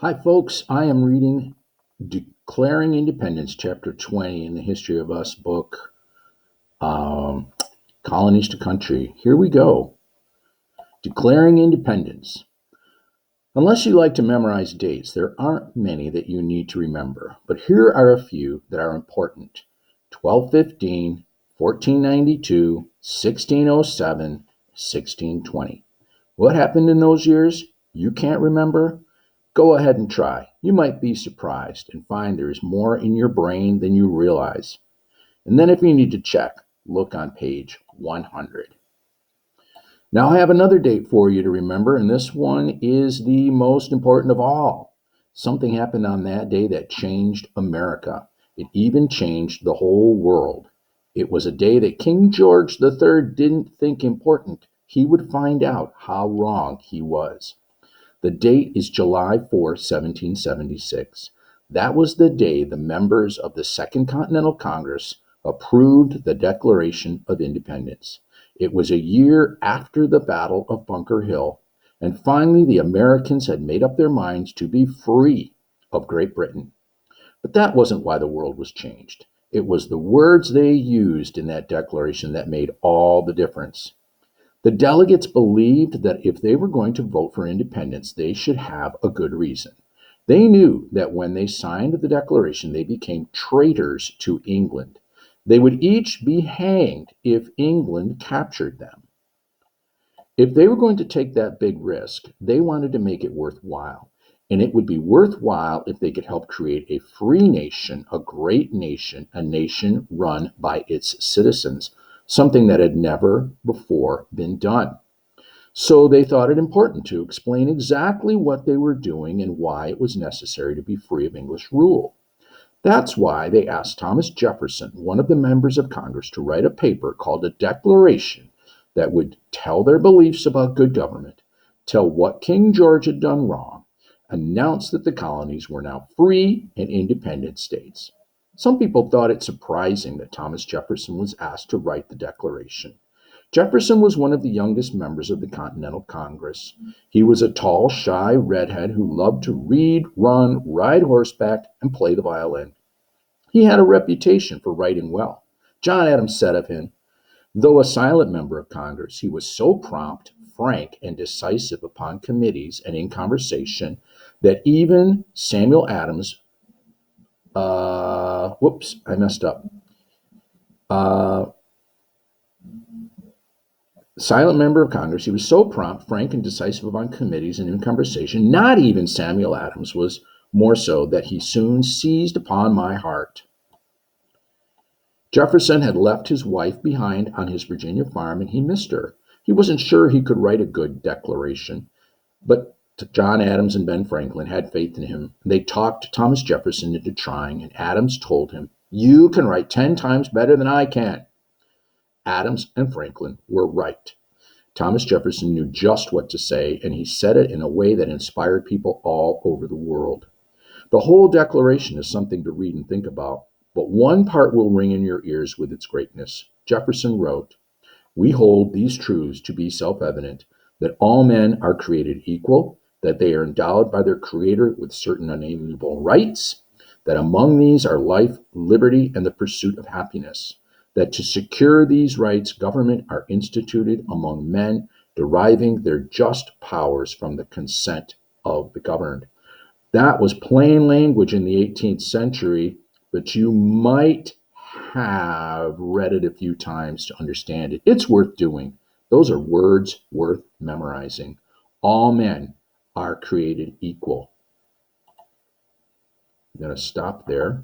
Hi, folks. I am reading Declaring Independence, Chapter 20 in the History of Us book, um, Colonies to Country. Here we go. Declaring Independence. Unless you like to memorize dates, there aren't many that you need to remember, but here are a few that are important. 1215, 1492, 1607, 1620. What happened in those years? You can't remember? Go ahead and try. You might be surprised and find there is more in your brain than you realize. And then if you need to check, look on page 100. Now I have another date for you to remember, and this one is the most important of all. Something happened on that day that changed America. It even changed the whole world. It was a day that King George III didn't think important. He would find out how wrong he was. The date is July 4, 1776. That was the day the members of the Second Continental Congress approved the Declaration of Independence. It was a year after the Battle of Bunker Hill, and finally the Americans had made up their minds to be free of Great Britain. But that wasn't why the world was changed. It was the words they used in that declaration that made all the difference. The delegates believed that if they were going to vote for independence, they should have a good reason. They knew that when they signed the Declaration, they became traitors to England. They would each be hanged if England captured them. If they were going to take that big risk, they wanted to make it worthwhile. And it would be worthwhile if they could help create a free nation, a great nation, a nation run by its citizens, something that had never before been done. So they thought it important to explain exactly what they were doing and why it was necessary to be free of English rule. That's why they asked Thomas Jefferson, one of the members of Congress, to write a paper called a Declaration that would tell their beliefs about good government, tell what King George had done wrong, announce that the colonies were now free and independent states. Some people thought it surprising that Thomas Jefferson was asked to write the Declaration. Jefferson was one of the youngest members of the Continental Congress. He was a tall, shy redhead who loved to read, run, ride horseback, and play the violin. He had a reputation for writing well. John Adams said of him, though a silent member of Congress, he was so prompt, frank, and decisive upon committees and in conversation that even Samuel Adams, whoops, I messed up. Silent member of Congress, he was so prompt, frank, and decisive upon committees and in conversation, not even Samuel Adams was more so, that he soon seized upon my heart. Jefferson had left his wife behind on his Virginia farm, and he missed her. He wasn't sure he could write a good declaration, but John Adams and Ben Franklin had faith in him. They talked Thomas Jefferson into trying, and Adams told him, "You can write 10 times better than I can." Adams and Franklin were right. Thomas Jefferson knew just what to say, and he said it in a way that inspired people all over the world. The whole Declaration is something to read and think about, but one part will ring in your ears with its greatness. Jefferson wrote, "We hold these truths to be self-evident, that all men are created equal, that they are endowed by their Creator with certain unalienable rights, that among these are life, liberty, and the pursuit of happiness, that to secure these rights, government are instituted among men, deriving their just powers from the consent of the governed." That was plain language in the 18th century, but you might have read it a few times to understand it. It's worth doing. Those are words worth memorizing. All men are created equal. I'm going to stop there.